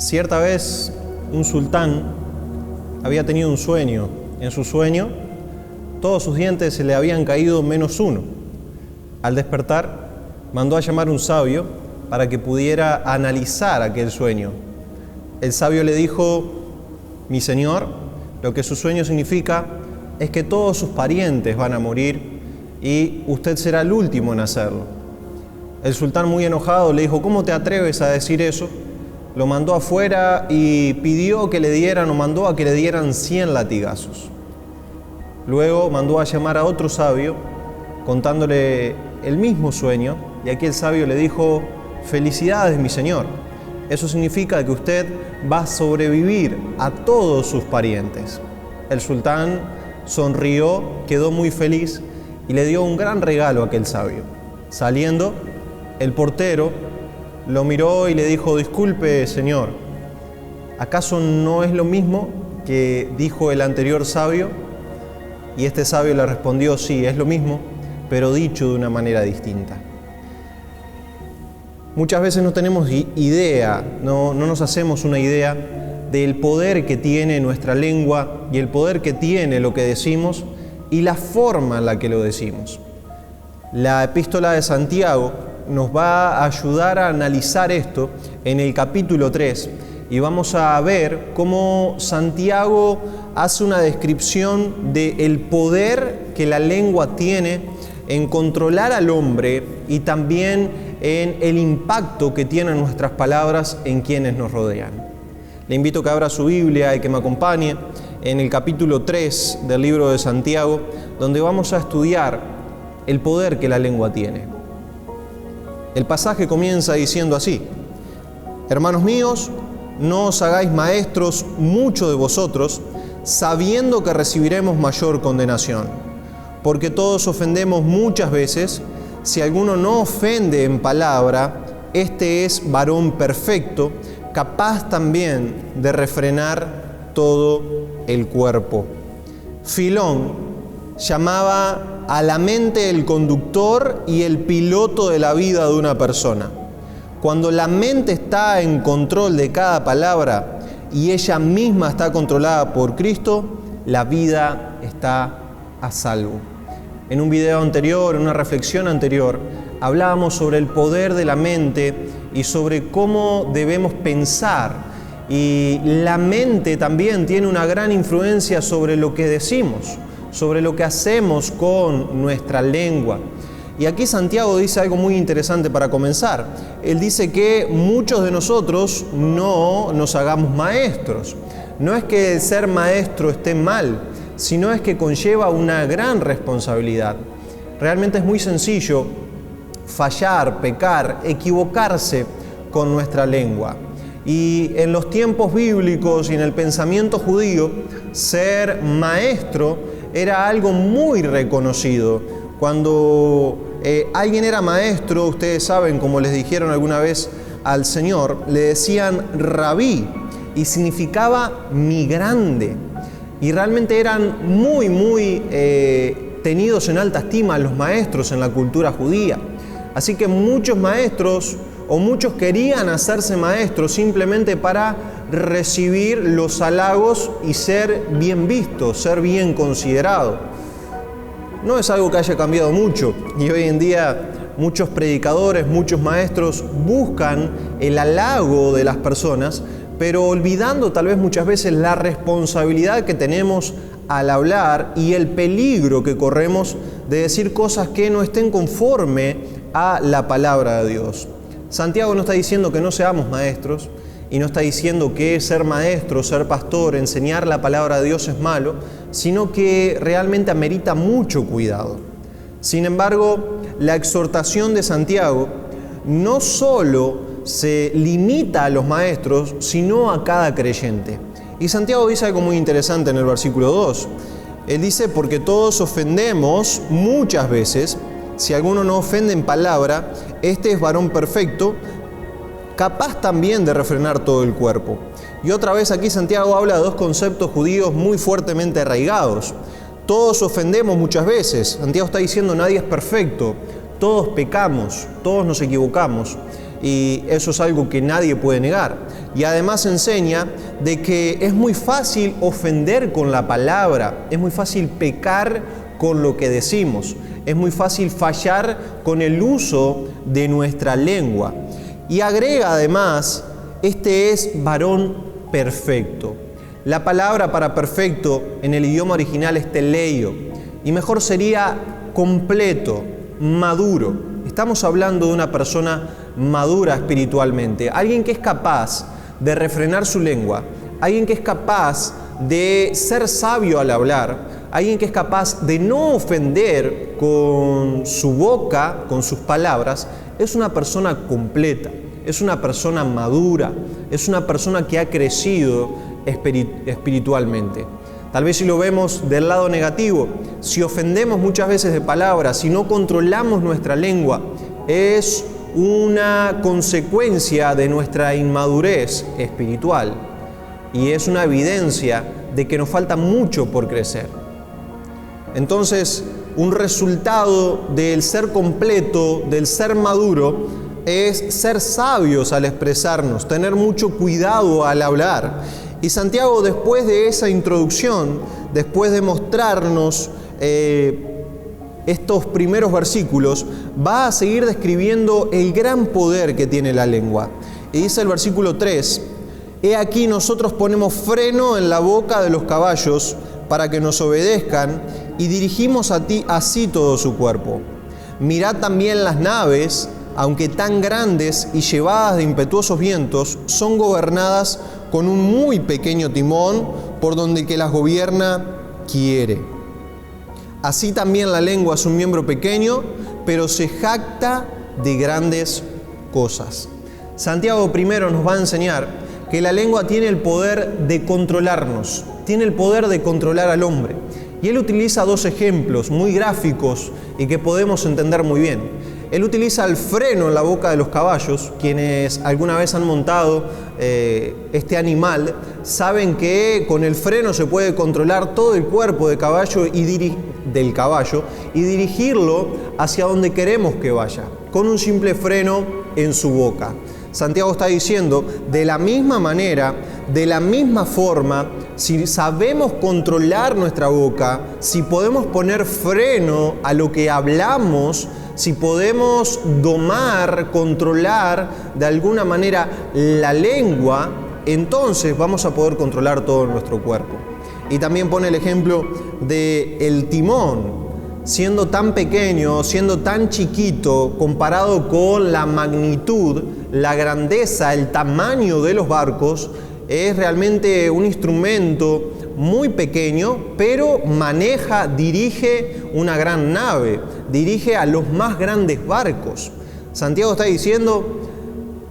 Cierta vez un sultán había tenido un sueño. En su sueño, todos sus dientes se le habían caído menos uno. Al despertar, mandó a llamar a un sabio para que pudiera analizar aquel sueño. El sabio le dijo: mi señor, lo que su sueño significa es que todos sus parientes van a morir y usted será el último en hacerlo. El sultán, muy enojado, le dijo: ¿cómo te atreves a decir eso? Lo mandó afuera y pidió que le dieran, o mandó a que le dieran 100 latigazos. Luego mandó a llamar a otro sabio, contándole el mismo sueño, y aquí el sabio le dijo: felicidades, mi señor, eso significa que usted va a sobrevivir a todos sus parientes. El sultán sonrió, quedó muy feliz y le dio un gran regalo a aquel sabio. Saliendo, el portero lo miró y le dijo: disculpe, señor, ¿acaso no es lo mismo que dijo el anterior sabio? Y este sabio le respondió: sí, es lo mismo, pero dicho de una manera distinta. Muchas veces no tenemos idea, no nos hacemos una idea del poder que tiene nuestra lengua y el poder que tiene lo que decimos y la forma en la que lo decimos. La epístola de Santiago nos va a ayudar a analizar esto en el capítulo 3 y vamos a ver cómo Santiago hace una descripción del poder que la lengua tiene en controlar al hombre y también en el impacto que tienen nuestras palabras en quienes nos rodean. Le invito a que abra su Biblia y que me acompañe en el capítulo 3 del libro de Santiago, donde vamos a estudiar el poder que la lengua tiene. El pasaje comienza diciendo así: hermanos míos, no os hagáis maestros mucho de vosotros, sabiendo que recibiremos mayor condenación. Porque todos ofendemos muchas veces. Si alguno no ofende en palabra, este es varón perfecto, capaz también de refrenar todo el cuerpo. Filón llamaba a la mente el conductor y el piloto de la vida de una persona. Cuando la mente está en control de cada palabra y ella misma está controlada por Cristo, la vida está a salvo. En un video anterior, en una reflexión anterior, hablábamos sobre el poder de la mente y sobre cómo debemos pensar. Y la mente también tiene una gran influencia sobre lo que decimos, sobre lo que hacemos con nuestra lengua. Y aquí Santiago dice algo muy interesante para comenzar. Él dice que muchos de nosotros no nos hagamos maestros. No es que el ser maestro esté mal, sino es que conlleva una gran responsabilidad. Realmente es muy sencillo fallar, pecar, equivocarse con nuestra lengua. Y en los tiempos bíblicos y en el pensamiento judío, ser maestro era algo muy reconocido. Cuando alguien era maestro, ustedes saben, como les dijeron alguna vez al Señor, le decían rabí y significaba mi grande. Y realmente eran muy tenidos en alta estima los maestros en la cultura judía. Así que muchos maestros o muchos querían hacerse maestros simplemente para recibir los halagos y ser bien visto, ser bien considerado. No es algo que haya cambiado mucho y hoy en día muchos predicadores, muchos maestros buscan el halago de las personas, pero olvidando tal vez muchas veces la responsabilidad que tenemos al hablar y el peligro que corremos de decir cosas que no estén conforme a la palabra de Dios. Santiago no está diciendo que no seamos maestros y no está diciendo que ser maestro, ser pastor, enseñar la palabra de Dios es malo, sino que realmente amerita mucho cuidado. Sin embargo, la exhortación de Santiago no solo se limita a los maestros, sino a cada creyente. Y Santiago dice algo muy interesante en el versículo 2. Él dice: porque todos ofendemos muchas veces. Si alguno no ofende en palabra, este es varón perfecto, capaz también de refrenar todo el cuerpo. Y otra vez aquí Santiago habla de dos conceptos judíos muy fuertemente arraigados. Todos ofendemos muchas veces. Santiago está diciendo: nadie es perfecto, todos pecamos, todos nos equivocamos. Y eso es algo que nadie puede negar. y además enseña de que es muy fácil ofender con la palabra, es muy fácil pecar con lo que decimos, es muy fácil fallar con el uso de nuestra lengua. Y agrega además, este es varón perfecto. La palabra para perfecto en el idioma original es teleio, y mejor sería completo, maduro. Estamos hablando de una persona madura espiritualmente, alguien que es capaz de refrenar su lengua, alguien que es capaz de ser sabio al hablar, alguien que es capaz de no ofender con su boca, con sus palabras. Es una persona completa, es una persona madura, es una persona que ha crecido espiritualmente. Tal vez si lo vemos del lado negativo, si ofendemos muchas veces de palabras, si no controlamos nuestra lengua, es una consecuencia de nuestra inmadurez espiritual y es una evidencia de que nos falta mucho por crecer. Entonces, un resultado del ser completo, del ser maduro, es ser sabios al expresarnos, tener mucho cuidado al hablar. Y Santiago, después de esa introducción, después de mostrarnos estos primeros versículos, va a seguir describiendo el gran poder que tiene la lengua. Y dice el versículo 3, «He aquí nosotros ponemos freno en la boca de los caballos para que nos obedezcan y dirigimos a ti así todo su cuerpo. Mirad también las naves, aunque tan grandes y llevadas de impetuosos vientos, son gobernadas con un muy pequeño timón por donde el que las gobierna quiere. Así también la lengua es un miembro pequeño, pero se jacta de grandes cosas». Santiago primero nos va a enseñar que la lengua tiene el poder de controlarnos, tiene el poder de controlar al hombre. Y él utiliza dos ejemplos muy gráficos y que podemos entender muy bien. Él utiliza el freno en la boca de los caballos. Quienes alguna vez han montado este animal saben que con el freno se puede controlar todo el cuerpo del caballo y dirigirlo hacia donde queremos que vaya, con un simple freno en su boca. Santiago está diciendo, de la misma manera, de la misma forma, si sabemos controlar nuestra boca, si podemos poner freno a lo que hablamos, si podemos domar, controlar de alguna manera la lengua, entonces vamos a poder controlar todo nuestro cuerpo. Y también pone el ejemplo del timón, siendo tan pequeño, siendo tan chiquito, comparado con la magnitud, la grandeza, el tamaño de los barcos, es realmente un instrumento muy pequeño, pero dirige una gran nave, dirige a los más grandes barcos. Santiago está diciendo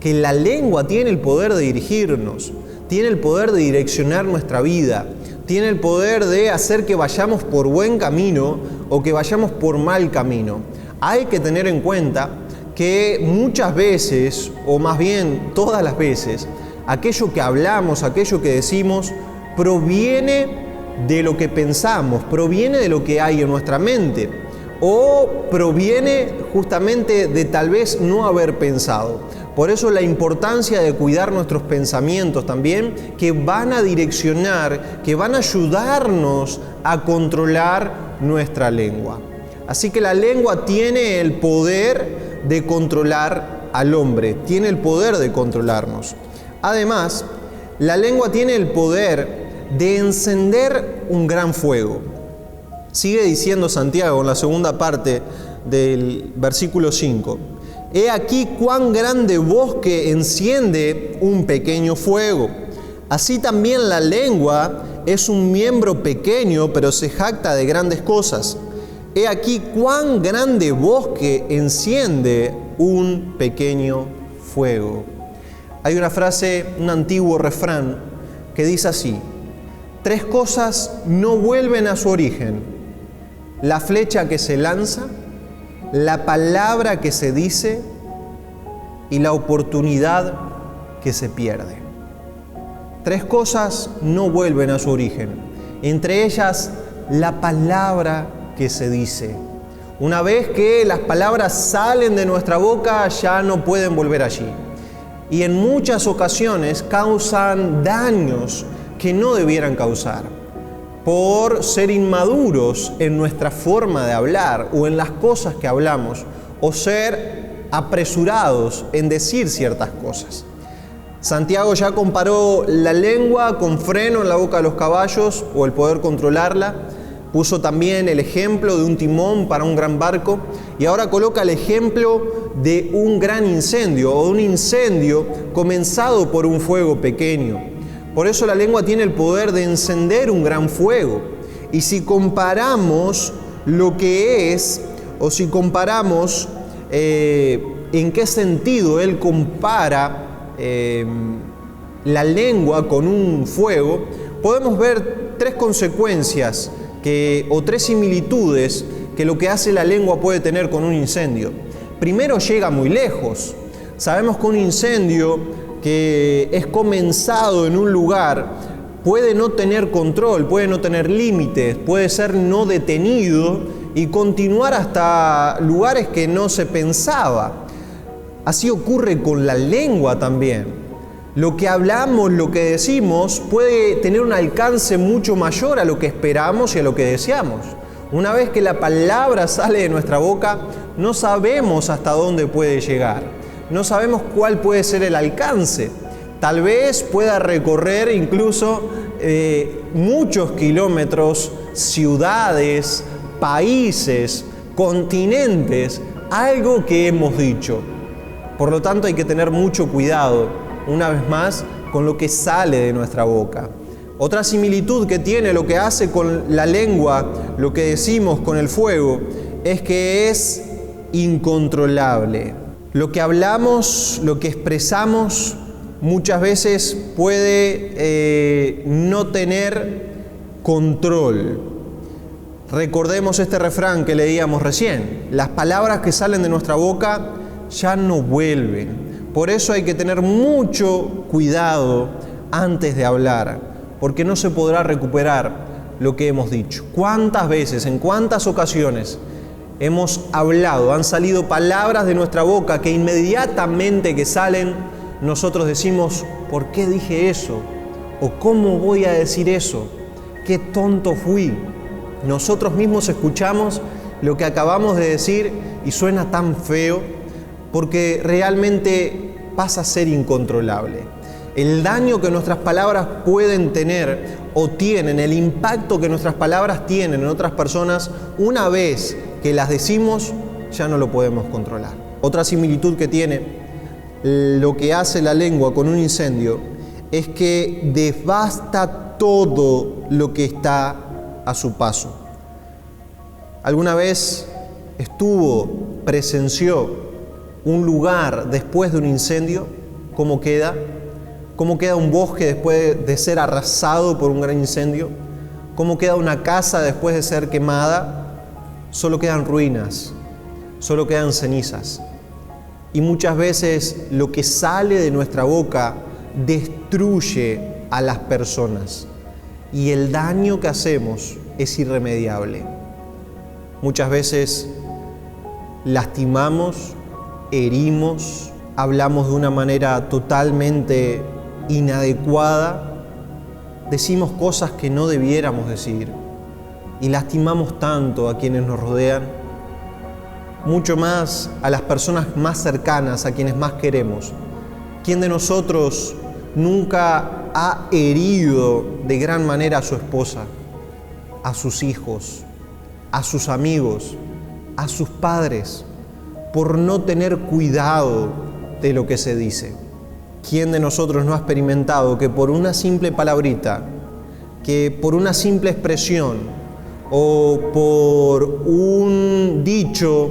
que la lengua tiene el poder de dirigirnos, tiene el poder de direccionar nuestra vida, tiene el poder de hacer que vayamos por buen camino o que vayamos por mal camino. Hay que tener en cuenta que muchas veces, o más bien todas las veces, aquello que hablamos, aquello que decimos, proviene de lo que pensamos, proviene de lo que hay en nuestra mente, o proviene justamente de tal vez no haber pensado. Por eso la importancia de cuidar nuestros pensamientos también, que van a direccionar, que van a ayudarnos a controlar nuestra lengua. Así que la lengua tiene el poder de controlar al hombre, tiene el poder de controlarnos. Además, la lengua tiene el poder de encender un gran fuego. Sigue diciendo Santiago en la segunda parte del versículo 5. «He aquí cuán grande bosque enciende un pequeño fuego. Así también la lengua es un miembro pequeño, pero se jacta de grandes cosas. He aquí cuán grande bosque enciende un pequeño fuego». Hay una frase, un antiguo refrán, que dice así: 3 cosas no vuelven a su origen: la flecha que se lanza, la palabra que se dice y la oportunidad que se pierde. 3 cosas no vuelven a su origen, entre ellas la palabra que se dice. Una vez que las palabras salen de nuestra boca, ya no pueden volver allí. y en muchas ocasiones causan daños que no debieran causar, por ser inmaduros en nuestra forma de hablar o en las cosas que hablamos, o ser apresurados en decir ciertas cosas. Santiago ya comparó la lengua con freno en la boca de los caballos o el poder controlarla. Puso también el ejemplo de un timón para un gran barco y ahora coloca el ejemplo de un gran incendio o de un incendio comenzado por un fuego pequeño. Por eso la lengua tiene el poder de encender un gran fuego. Y si comparamos lo que es, o si comparamos en qué sentido él compara la lengua con un fuego, podemos ver tres consecuencias o tres similitudes que lo que hace la lengua puede tener con un incendio. Primero, llega muy lejos. Sabemos que un incendio que es comenzado en un lugar puede no tener control, puede no tener límites, puede ser no detenido y continuar hasta lugares que no se pensaba. Así ocurre con la lengua también. Lo que hablamos, lo que decimos, puede tener un alcance mucho mayor a lo que esperamos y a lo que deseamos. Una vez que la palabra sale de nuestra boca, no sabemos hasta dónde puede llegar. No sabemos cuál puede ser el alcance. Tal vez pueda recorrer incluso muchos kilómetros, ciudades, países, continentes, algo que hemos dicho. Por lo tanto, hay que tener mucho cuidado, una vez más, con lo que sale de nuestra boca. Otra similitud que tiene lo que hace con la lengua, lo que decimos con el fuego, es que es incontrolable. Lo que hablamos, lo que expresamos, muchas veces puede no tener control. Recordemos este refrán que leíamos recién: las palabras que salen de nuestra boca ya no vuelven. Por eso hay que tener mucho cuidado antes de hablar, porque no se podrá recuperar lo que hemos dicho. ¿Cuántas veces, en cuántas ocasiones hemos hablado, han salido palabras de nuestra boca que inmediatamente que salen, nosotros decimos: ¿por qué dije eso? ¿O cómo voy a decir eso? ¡Qué tonto fui! Nosotros mismos escuchamos lo que acabamos de decir y suena tan feo porque realmente pasa a ser incontrolable. El daño que nuestras palabras pueden tener o tienen, el impacto que nuestras palabras tienen en otras personas, una vez que las decimos, ya no lo podemos controlar. Otra similitud que tiene lo que hace la lengua con un incendio es que devasta todo lo que está a su paso. ¿Alguna vez presenció un lugar después de un incendio? ¿Cómo queda? ¿Cómo queda un bosque después de ser arrasado por un gran incendio? ¿Cómo queda una casa después de ser quemada? Solo quedan ruinas, solo quedan cenizas. Y muchas veces lo que sale de nuestra boca destruye a las personas. Y el daño que hacemos es irremediable. Muchas veces lastimamos, herimos, hablamos de una manera totalmente inadecuada, decimos cosas que no debiéramos decir y lastimamos tanto a quienes nos rodean, mucho más a las personas más cercanas, a quienes más queremos. ¿Quién de nosotros nunca ha herido de gran manera a su esposa, a sus hijos, a sus amigos, a sus padres, por no tener cuidado de lo que se dice? ¿Quién de nosotros no ha experimentado que por una simple palabrita, que por una simple expresión o por un dicho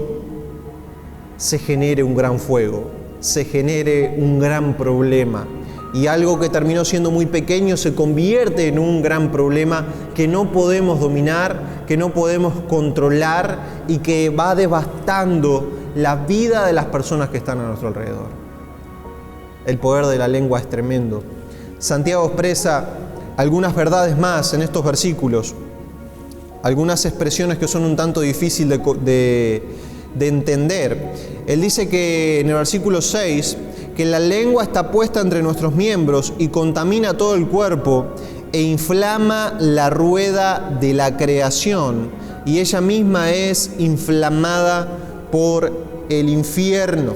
se genere un gran fuego, se genere un gran problema? Y algo que terminó siendo muy pequeño se convierte en un gran problema que no podemos dominar, que no podemos controlar y que va devastando la vida de las personas que están a nuestro alrededor. El poder de la lengua es tremendo. Santiago expresa algunas verdades más en estos versículos, algunas expresiones que son un tanto difíciles de entender. Él dice que en el versículo 6, que la lengua está puesta entre nuestros miembros y contamina todo el cuerpo e inflama la rueda de la creación, y ella misma es inflamada por el infierno.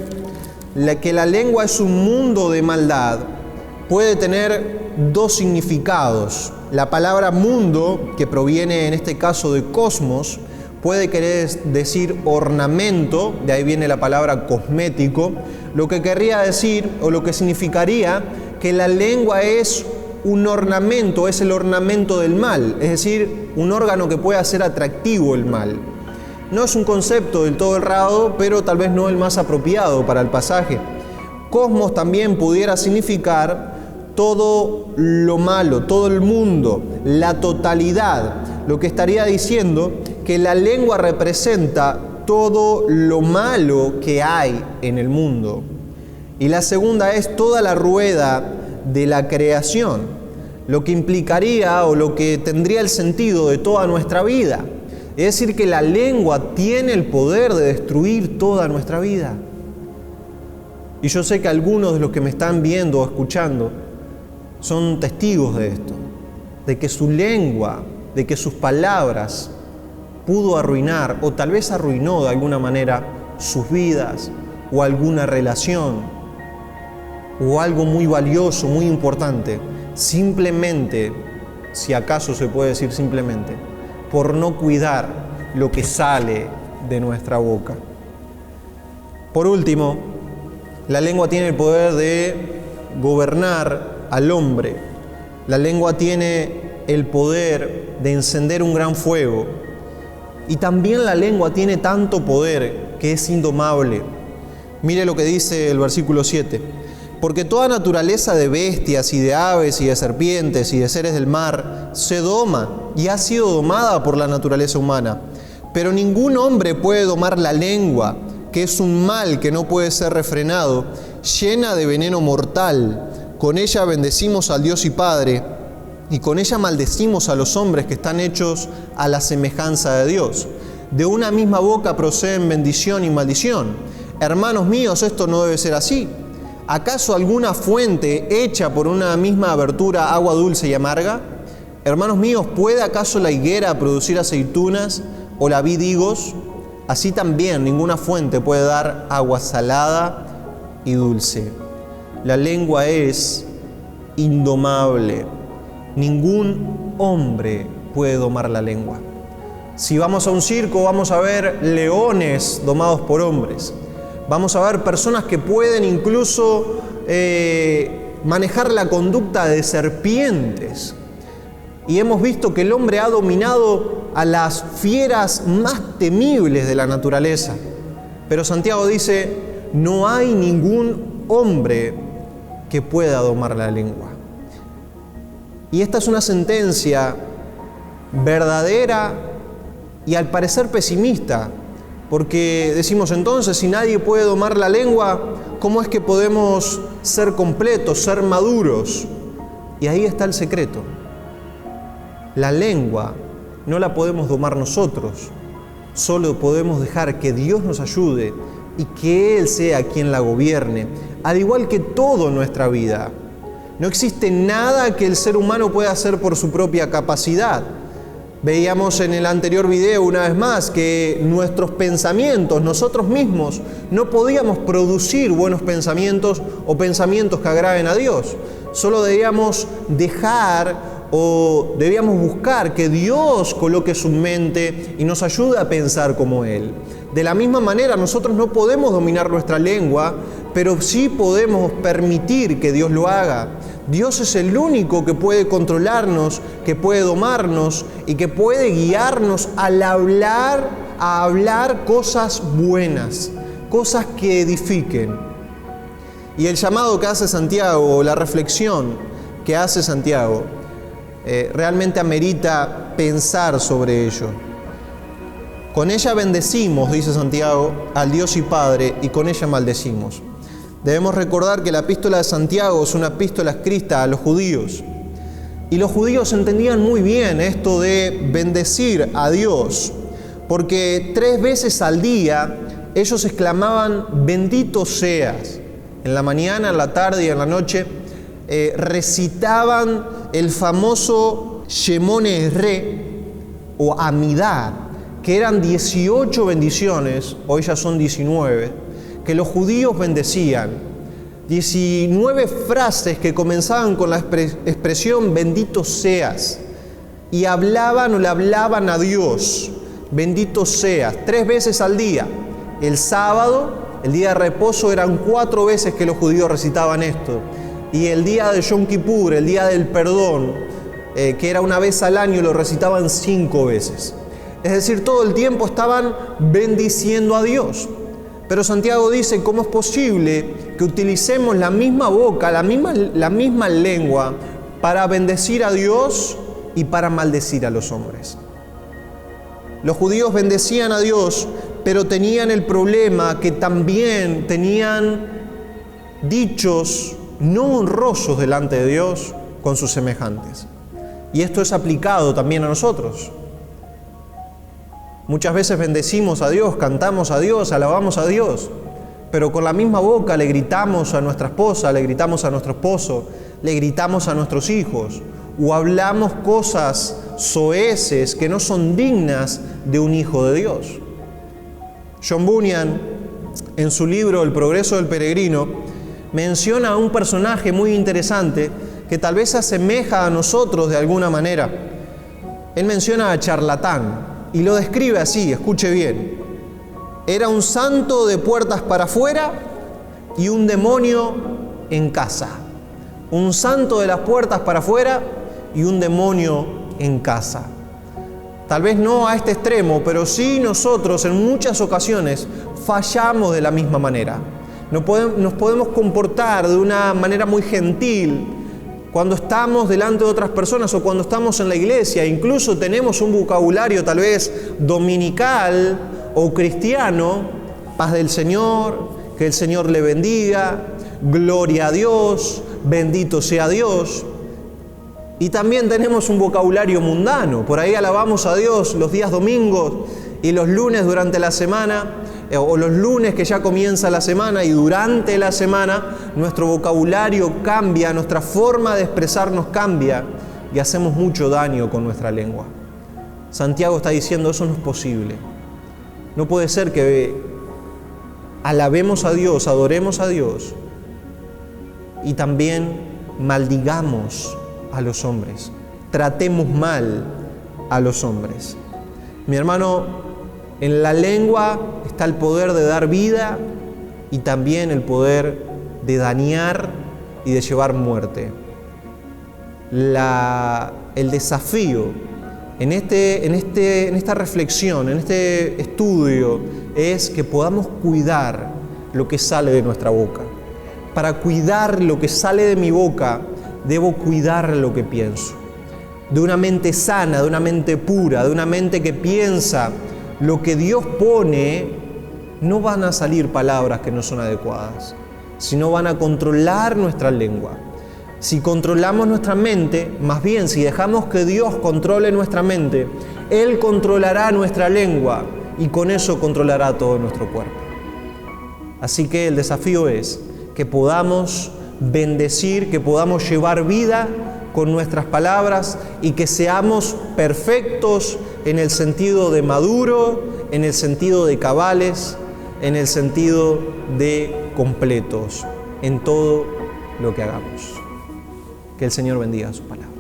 Que la lengua es un mundo de maldad puede tener dos significados. La palabra mundo, que proviene en este caso de cosmos, puede querer decir ornamento, de ahí viene la palabra cosmético, lo que querría decir o lo que significaría que la lengua es un ornamento, es el ornamento del mal, es decir, un órgano que puede hacer atractivo el mal. No es un concepto del todo errado, pero tal vez no el más apropiado para el pasaje. Cosmos también pudiera significar todo lo malo, todo el mundo, la totalidad, lo que estaría diciendo que la lengua representa todo lo malo que hay en el mundo. Y la segunda es toda la rueda de la creación, lo que implicaría o lo que tendría el sentido de toda nuestra vida. Es decir, que la lengua tiene el poder de destruir toda nuestra vida. Y yo sé que algunos de los que me están viendo o escuchando son testigos de esto, de que su lengua, de que sus palabras pudo arruinar o tal vez arruinó de alguna manera sus vidas o alguna relación o algo muy valioso, muy importante, simplemente, si acaso se puede decir simplemente, por no cuidar lo que sale de nuestra boca. Por último, la lengua tiene el poder de gobernar al hombre. La lengua tiene el poder de encender un gran fuego. Y también la lengua tiene tanto poder que es indomable. Mire lo que dice el versículo 7. Porque toda naturaleza de bestias y de aves y de serpientes y de seres del mar se doma y ha sido domada por la naturaleza humana. Pero ningún hombre puede domar la lengua, que es un mal que no puede ser refrenado, llena de veneno mortal. Con ella bendecimos al Dios y Padre, y con ella maldecimos a los hombres que están hechos a la semejanza de Dios. De una misma boca proceden bendición y maldición. Hermanos míos, esto no debe ser así. ¿Acaso alguna fuente hecha por una misma abertura agua dulce y amarga? Hermanos míos, ¿puede acaso la higuera producir aceitunas o la vid higos? Así también ninguna fuente puede dar agua salada y dulce. La lengua es indomable. Ningún hombre puede domar la lengua. Si vamos a un circo, vamos a ver leones domados por hombres. Vamos a ver personas que pueden incluso manejar la conducta de serpientes. Y hemos visto que el hombre ha dominado a las fieras más temibles de la naturaleza. Pero Santiago dice, no hay ningún hombre que pueda domar la lengua. Y esta es una sentencia verdadera y al parecer pesimista, porque decimos entonces, si nadie puede domar la lengua, ¿cómo es que podemos ser completos, ser maduros? Y ahí está el secreto. La lengua no la podemos domar nosotros, solo podemos dejar que Dios nos ayude y que Él sea quien la gobierne, al igual que todo en nuestra vida. No existe nada que el ser humano pueda hacer por su propia capacidad. Veíamos en el anterior video una vez más que nuestros pensamientos, nosotros mismos, no podíamos producir buenos pensamientos o pensamientos que agraden a Dios. Solo debíamos dejar o debíamos buscar que Dios coloque su mente y nos ayude a pensar como Él. De la misma manera, nosotros no podemos dominar nuestra lengua, pero sí podemos permitir que Dios lo haga. Dios es el único que puede controlarnos, que puede domarnos y que puede guiarnos al hablar, a hablar cosas buenas, cosas que edifiquen. Y el llamado que hace Santiago, la reflexión que hace Santiago, realmente amerita pensar sobre ello. Con ella bendecimos, dice Santiago, al Dios y Padre, y con ella maldecimos. Debemos recordar que la epístola de Santiago es una epístola escrita a los judíos. Y los judíos entendían muy bien esto de bendecir a Dios, porque 3 veces al día ellos exclamaban, bendito seas. En la mañana, en la tarde y en la noche recitaban el famoso Shemón Esrei o Amidá, que eran 18 bendiciones, hoy ya son 19, que los judíos bendecían. 19 frases que comenzaban con la expresión bendito seas y hablaban o le hablaban a Dios, bendito seas, 3 veces al día. El sábado, el día de reposo, eran 4 veces que los judíos recitaban esto. Y el día de Yom Kippur, el día del perdón, que era una vez al año, lo recitaban 5 veces. Es decir, todo el tiempo estaban bendiciendo a Dios. Pero Santiago dice, ¿cómo es posible que utilicemos la misma boca, la misma lengua para bendecir a Dios y para maldecir a los hombres? Los judíos bendecían a Dios, pero tenían el problema que también tenían dichos no honrosos delante de Dios con sus semejantes. Y esto es aplicado también a nosotros. Muchas veces bendecimos a Dios, cantamos a Dios, alabamos a Dios, pero con la misma boca le gritamos a nuestra esposa, le gritamos a nuestro esposo, le gritamos a nuestros hijos, o hablamos cosas soeces que no son dignas de un hijo de Dios. John Bunyan, en su libro El progreso del peregrino, menciona a un personaje muy interesante que tal vez se asemeja a nosotros de alguna manera. Él menciona a Charlatán y lo describe así, escuche bien. Era un santo de puertas para afuera y un demonio en casa. Un santo de las puertas para afuera y un demonio en casa. Tal vez no a este extremo, pero sí nosotros en muchas ocasiones fallamos de la misma manera. Nos podemos comportar de una manera muy gentil cuando estamos delante de otras personas o cuando estamos en la iglesia. Incluso tenemos un vocabulario tal vez dominical o cristiano: paz del Señor, que el Señor le bendiga, gloria a Dios, bendito sea Dios. Y también tenemos un vocabulario mundano. Por ahí alabamos a Dios los días domingos y los lunes durante la semana, o los lunes que ya comienza la semana, y durante la semana nuestro vocabulario cambia, nuestra forma de expresarnos cambia y hacemos mucho daño con nuestra lengua. Santiago está diciendo, eso no es posible. No puede ser que alabemos a Dios, adoremos a Dios y también maldigamos a los hombres, tratemos mal a los hombres. Mi hermano, en la lengua está el poder de dar vida y también el poder de dañar y de llevar muerte. El desafío en esta reflexión, en este estudio, es que podamos cuidar lo que sale de nuestra boca. Para cuidar lo que sale de mi boca, debo cuidar lo que pienso. De una mente sana, de una mente pura, de una mente que piensa lo que Dios pone, no van a salir palabras que no son adecuadas, sino van a controlar nuestra lengua. Si controlamos nuestra mente, más bien si dejamos que Dios controle nuestra mente, Él controlará nuestra lengua y con eso controlará todo nuestro cuerpo. Así que el desafío es que podamos bendecir, que podamos llevar vida con nuestras palabras y que seamos perfectos en el sentido de maduro, en el sentido de cabales, en el sentido de completos, en todo lo que hagamos. Que el Señor bendiga su palabra.